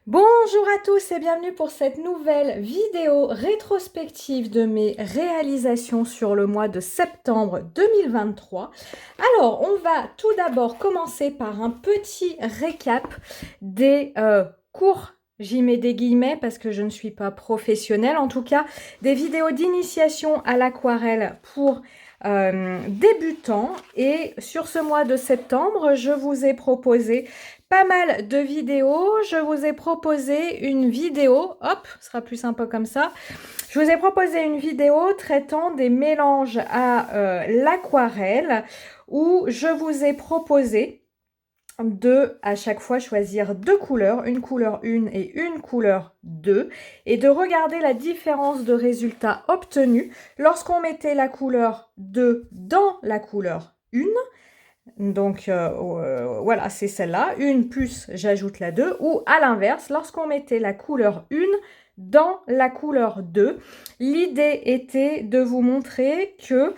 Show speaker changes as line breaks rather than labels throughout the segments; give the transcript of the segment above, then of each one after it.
Bonjour à tous et bienvenue pour cette nouvelle vidéo rétrospective de mes réalisations sur le mois de septembre 2023. Alors, on va tout d'abord commencer par un petit récap des cours. J'y mets des guillemets parce que je ne suis pas professionnelle, en tout cas des vidéos d'initiation à l'aquarelle pour débutants. Et sur ce mois de septembre, je vous ai proposé pas mal de vidéos. Je vous ai proposé une vidéo, hop, ce sera plus sympa comme ça. Je vous ai proposé une vidéo traitant des mélanges à l'aquarelle où je vous ai proposé de à chaque fois choisir deux couleurs, une couleur 1 et une couleur 2, et de regarder la différence de résultats obtenus lorsqu'on mettait la couleur 2 dans la couleur 1. Donc voilà, c'est celle-là, une plus j'ajoute la 2, ou à l'inverse, lorsqu'on mettait la couleur 1 dans la couleur 2. L'idée était de vous montrer que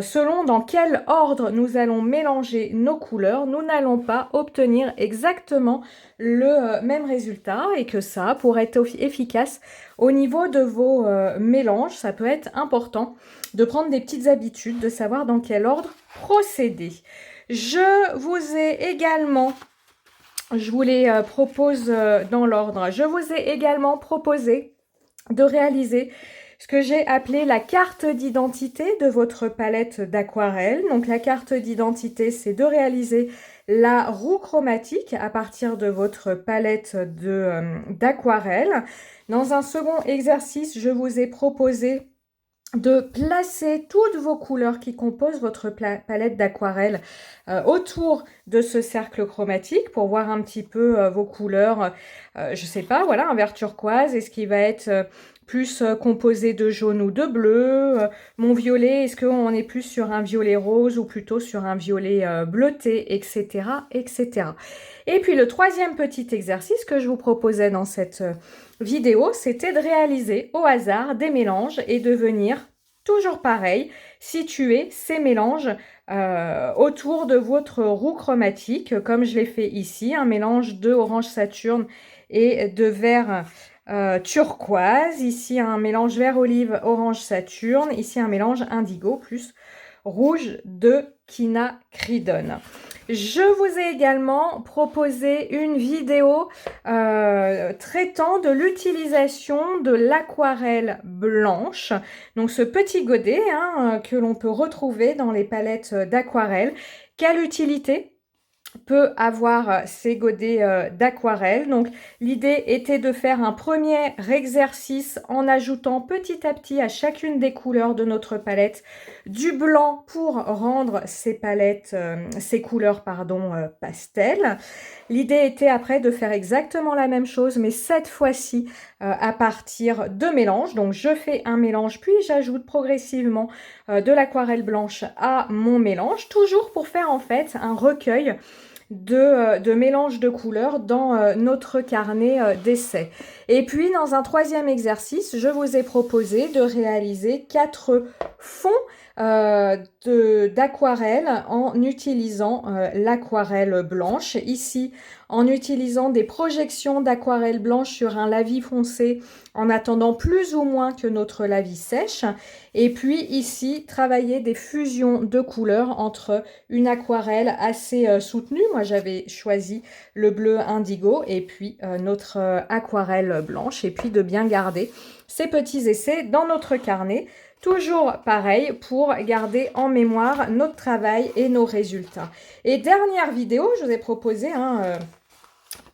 selon dans quel ordre nous allons mélanger nos couleurs, nous n'allons pas obtenir exactement le même résultat, et que ça, pour être efficace au niveau de vos mélanges, ça peut être important de prendre des petites habitudes, de savoir dans quel ordre procéder. Je vous ai également, je vous les propose dans l'ordre, je vous ai également proposé de réaliser ce que j'ai appelé la carte d'identité de votre palette d'aquarelle. Donc la carte d'identité, c'est de réaliser la roue chromatique à partir de votre palette d'aquarelle. Dans un second exercice, je vous ai proposé de placer toutes vos couleurs qui composent votre palette d'aquarelle autour de ce cercle chromatique pour voir un petit peu vos couleurs, je sais pas, voilà, un vert turquoise, est-ce qu'il va être plus composé de jaune ou de bleu, mon violet, est-ce qu'on est plus sur un violet rose ou plutôt sur un violet bleuté, etc., etc. Et puis le troisième petit exercice que je vous proposais dans cette vidéo, c'était de réaliser au hasard des mélanges et de venir, toujours pareil, situer ces mélanges autour de votre roue chromatique, comme je l'ai fait ici, un mélange de orange Saturne et de vert turquoise, ici un mélange vert olive orange Saturne, ici un mélange indigo plus rouge de quinacridone. Je vous ai également proposé une vidéo traitant de l'utilisation de l'aquarelle blanche. Donc ce petit godet que l'on peut retrouver dans les palettes d'aquarelle. Quelle utilité peut avoir ces godets d'aquarelle. Donc l'idée était de faire un premier exercice en ajoutant petit à petit à chacune des couleurs de notre palette du blanc pour rendre ces couleurs pastel. L'idée était après de faire exactement la même chose, mais cette fois-ci à partir de mélanges. Donc je fais un mélange, puis j'ajoute progressivement de l'aquarelle blanche à mon mélange, toujours pour faire en fait un recueil de mélange de couleurs dans notre carnet d'essai. Et puis dans un troisième exercice, je vous ai proposé de réaliser 4 fonds d'aquarelle en utilisant l'aquarelle blanche. Ici, en utilisant des projections d'aquarelle blanche sur un lavis foncé en attendant plus ou moins que notre lavis sèche. Et puis ici, travailler des fusions de couleurs entre une aquarelle assez soutenue. Moi, j'avais choisi le bleu indigo et puis notre aquarelle blanche. Et puis de bien garder ces petits essais dans notre carnet. Toujours pareil pour garder en mémoire notre travail et nos résultats. Et dernière vidéo, je vous ai proposé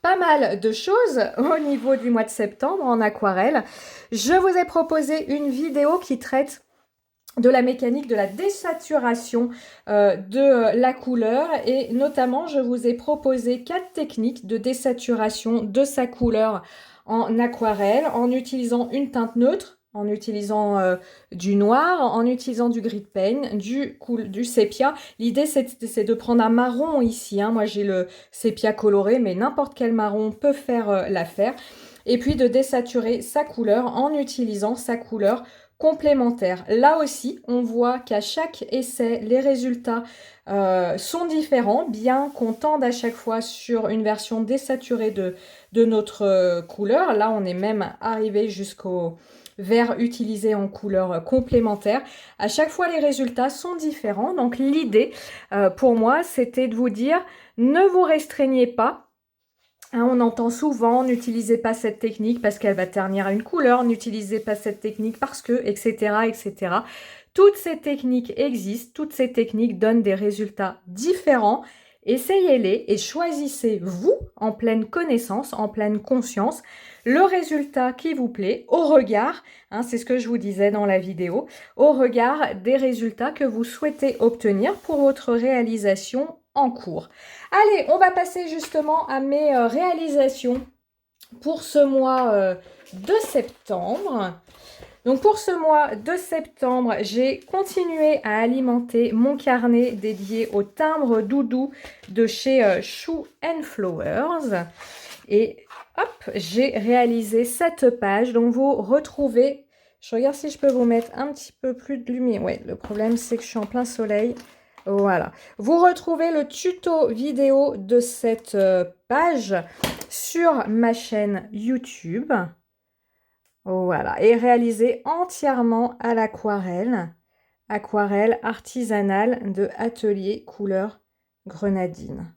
pas mal de choses au niveau du mois de septembre en aquarelle. Je vous ai proposé une vidéo qui traite de la mécanique de la désaturation de la couleur, et notamment je vous ai proposé 4 techniques de désaturation de sa couleur en aquarelle en utilisant une teinte neutre, en utilisant du noir, en utilisant du gris de paint, du sépia. L'idée c'est de prendre un marron ici, moi j'ai le sépia coloré, mais n'importe quel marron peut faire l'affaire. Et puis de désaturer sa couleur en utilisant sa couleur complémentaires. Là aussi, on voit qu'à chaque essai, les résultats sont différents, bien qu'on tende à chaque fois sur une version désaturée de notre couleur. Là, on est même arrivé jusqu'au vert utilisé en couleur complémentaire. À chaque fois, les résultats sont différents. Donc, l'idée pour moi, c'était de vous dire, ne vous restreignez pas. Hein, on entend souvent, n'utilisez pas cette technique parce qu'elle va ternir une couleur, n'utilisez pas cette technique parce que, etc., etc. Toutes ces techniques existent, toutes ces techniques donnent des résultats différents. Essayez-les et choisissez, vous, en pleine connaissance, en pleine conscience, le résultat qui vous plaît au regard, hein, c'est ce que je vous disais dans la vidéo, au regard des résultats que vous souhaitez obtenir pour votre réalisation en cours. Allez, on va passer justement à mes réalisations pour ce mois de septembre. Donc pour ce mois de septembre, j'ai continué à alimenter mon carnet dédié au timbre doudou de chez Shoe & Flowers. Et hop, j'ai réalisé cette page. Donc vous retrouvez, je regarde si je peux vous mettre un petit peu plus de lumière. Ouais, le problème c'est que je suis en plein soleil. Voilà. Vous retrouvez le tuto vidéo de cette page sur ma chaîne YouTube. Voilà, et réalisé entièrement à l'aquarelle, aquarelle artisanale de Atelier Couleur Grenadine.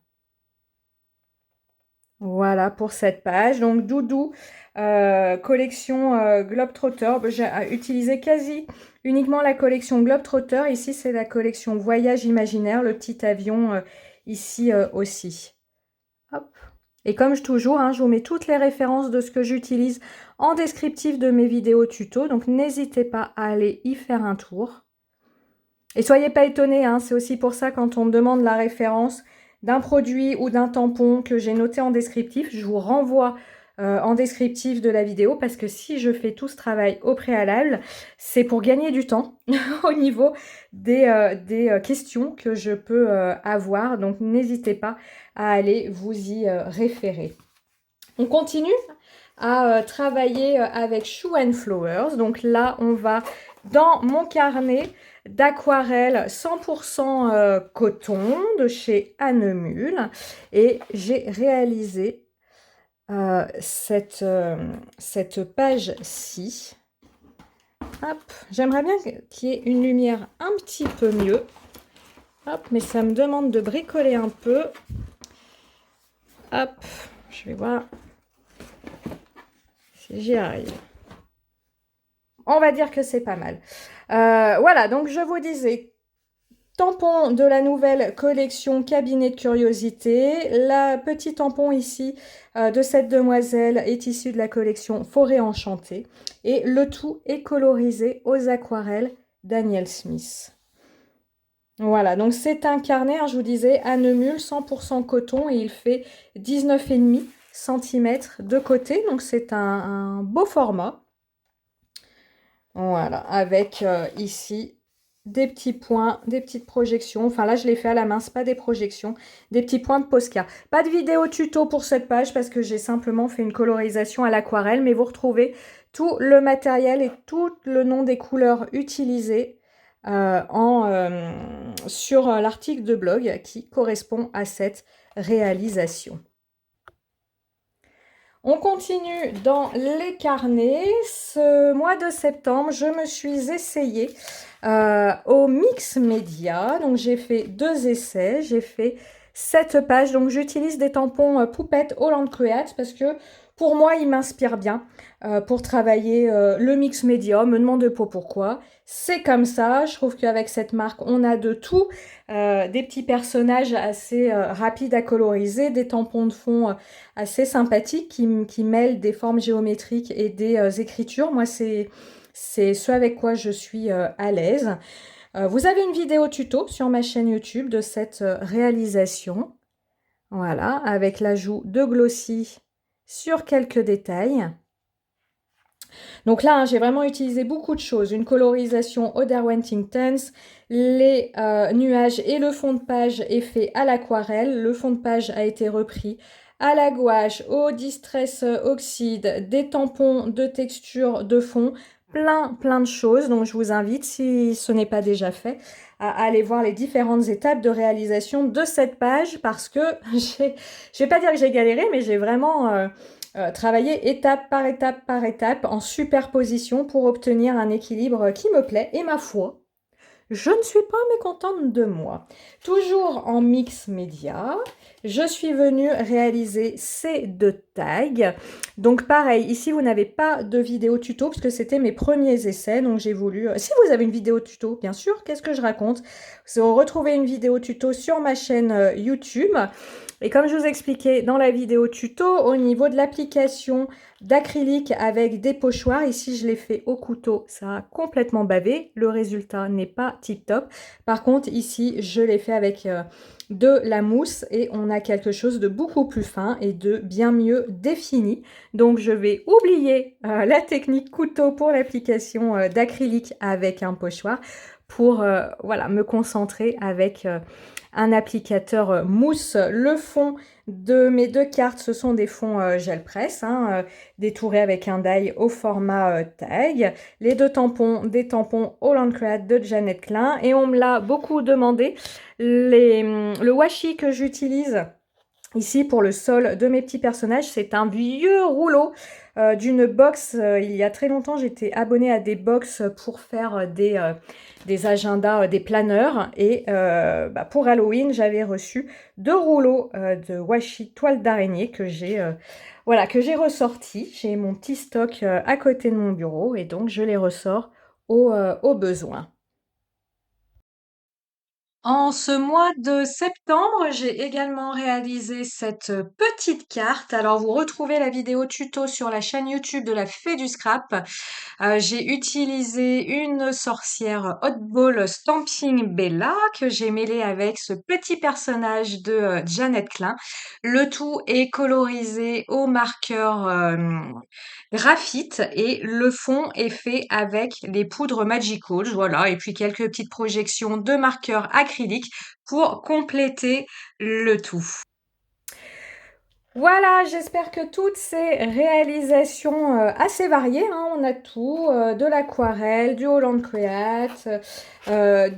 Voilà pour cette page. Donc Doudou, collection Globetrotter. J'ai utilisé quasi uniquement la collection Globetrotter. Ici, c'est la collection Voyage Imaginaire, le petit avion ici aussi. Hop. Et comme toujours, hein, je vous mets toutes les références de ce que j'utilise en descriptif de mes vidéos tuto. Donc, n'hésitez pas à aller y faire un tour. Et soyez pas étonnés, hein, c'est aussi pour ça quand on me demande la référence d'un produit ou d'un tampon que j'ai noté en descriptif, je vous renvoie en descriptif de la vidéo parce que si je fais tout ce travail au préalable, c'est pour gagner du temps au niveau des questions que je peux avoir. Donc, n'hésitez pas à aller vous y référer. On continue à travailler avec Shoe & Flowers. Donc là, on va dans mon carnet d'aquarelle 100% coton de chez Annemule. Et j'ai réalisé cette page-ci. Hop, j'aimerais bien qu'il y ait une lumière un petit peu mieux. Hop, mais ça me demande de bricoler un peu. Hop, je vais voir si j'y arrive. On va dire que c'est pas mal. Voilà, donc je vous disais, tampon de la nouvelle collection Cabinet de Curiosité. La petit tampon ici de cette demoiselle est issu de la collection Forêt Enchantée. Et le tout est colorisé aux aquarelles Daniel Smith. Voilà, donc c'est un carnet, hein, je vous disais, Annemule 100% coton et il fait 19,5 cm de côté. Donc c'est un beau format. Voilà, avec ici des petits points, des petites projections. Enfin là, je l'ai fait à la main, c'est pas des projections, des petits points de Posca. Pas de vidéo tuto pour cette page parce que j'ai simplement fait une colorisation à l'aquarelle, mais vous retrouvez tout le matériel et tout le nom des couleurs utilisées sur l'article de blog qui correspond à cette réalisation. On continue dans les carnets. Ce mois de septembre, je me suis essayée au mix média. Donc, j'ai fait 2 essais. J'ai fait 7 pages. Donc, j'utilise des tampons Poupette Holland Create parce que pour moi, ils m'inspirent bien pour travailler le mix média. Me demandez pas pourquoi. C'est comme ça. Je trouve qu'avec cette marque, on a de tout. Des petits personnages assez rapides à coloriser, des tampons de fond assez sympathiques qui mêlent des formes géométriques et des écritures. Moi, c'est ce avec quoi je suis à l'aise. Vous avez une vidéo tuto sur ma chaîne YouTube de cette réalisation. Voilà, avec l'ajout de glossy sur quelques détails. Donc là, hein, j'ai vraiment utilisé beaucoup de choses. Une colorisation au Derwent Inktense, les nuages et le fond de page est fait à l'aquarelle. Le fond de page a été repris à la gouache, au Distress Oxide, des tampons de texture de fond plein de choses. Donc je vous invite, si ce n'est pas déjà fait, à aller voir les différentes étapes de réalisation de cette page parce que je vais pas dire que j'ai galéré, mais j'ai vraiment travaillé étape par étape en superposition pour obtenir un équilibre qui me plaît et ma foi. Je ne suis pas mécontente de moi. Toujours en mix média, je suis venue réaliser ces deux tags. Donc pareil, ici vous n'avez pas de vidéo tuto parce que c'était mes premiers essais. Donc j'ai voulu... Si vous avez une vidéo tuto, bien sûr, qu'est-ce que je raconte? Vous retrouvez une vidéo tuto sur ma chaîne YouTube. Et comme je vous expliquais dans la vidéo tuto, au niveau de l'application d'acrylique avec des pochoirs, ici je l'ai fait au couteau, ça a complètement bavé, le résultat n'est pas tip top. Par contre ici je l'ai fait avec de la mousse et on a quelque chose de beaucoup plus fin et de bien mieux défini. Donc je vais oublier la technique couteau pour l'application d'acrylique avec un pochoir pour voilà, me concentrer avec un applicateur mousse. Le fond de mes deux cartes, ce sont des fonds gel presse, hein, détourés avec un die au format taille. Les deux tampons, des tampons Holland Craft de Jeannette Klein. Et on me l'a beaucoup demandé. Le washi que j'utilise ici pour le sol de mes petits personnages, c'est un vieux rouleau d'une box. Il y a très longtemps, j'étais abonnée à des box pour faire des agendas, des planeurs. Et pour Halloween, j'avais reçu 2 rouleaux de washi toile d'araignée que j'ai voilà, que j'ai ressorti. J'ai mon petit stock à côté de mon bureau et donc je les ressors au besoin. En ce mois de septembre, j'ai également réalisé cette petite carte. Alors, vous retrouvez la vidéo tuto sur la chaîne YouTube de la Fée du Scrap. J'ai utilisé une sorcière Hotball Stamping Bella que j'ai mêlée avec ce petit personnage de Jeannette Klein. Le tout est colorisé au marqueur graphite et le fond est fait avec les poudres Magicals, voilà, et puis quelques petites projections de marqueurs acryliques pour compléter le tout. Voilà, j'espère que toutes ces réalisations assez variées, hein, on a tout, de l'aquarelle, du Holland Create,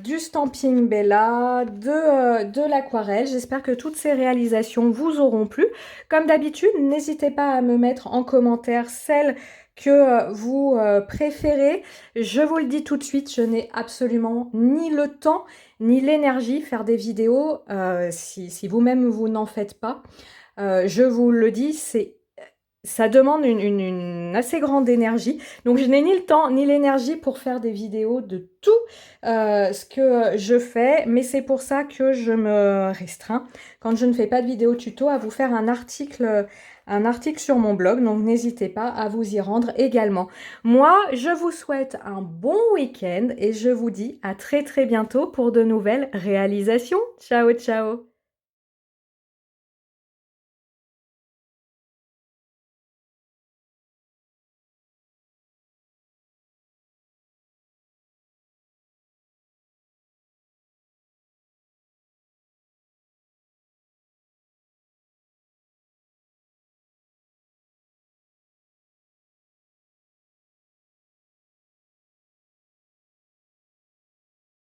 du Stamping Bella, de l'aquarelle. J'espère que toutes ces réalisations vous auront plu. Comme d'habitude, n'hésitez pas à me mettre en commentaire celles que vous préférez. Je vous le dis tout de suite, je n'ai absolument ni le temps ni l'énergie faire des vidéos si vous-même vous n'en faites pas. Je vous le dis, ça demande une assez grande énergie. Donc je n'ai ni le temps ni l'énergie pour faire des vidéos de tout ce que je fais. Mais c'est pour ça que je me restreins, quand je ne fais pas de vidéo tuto, à vous faire un article sur mon blog. Donc n'hésitez pas à vous y rendre également. Moi, je vous souhaite un bon week-end et je vous dis à très bientôt pour de nouvelles réalisations. Ciao, ciao!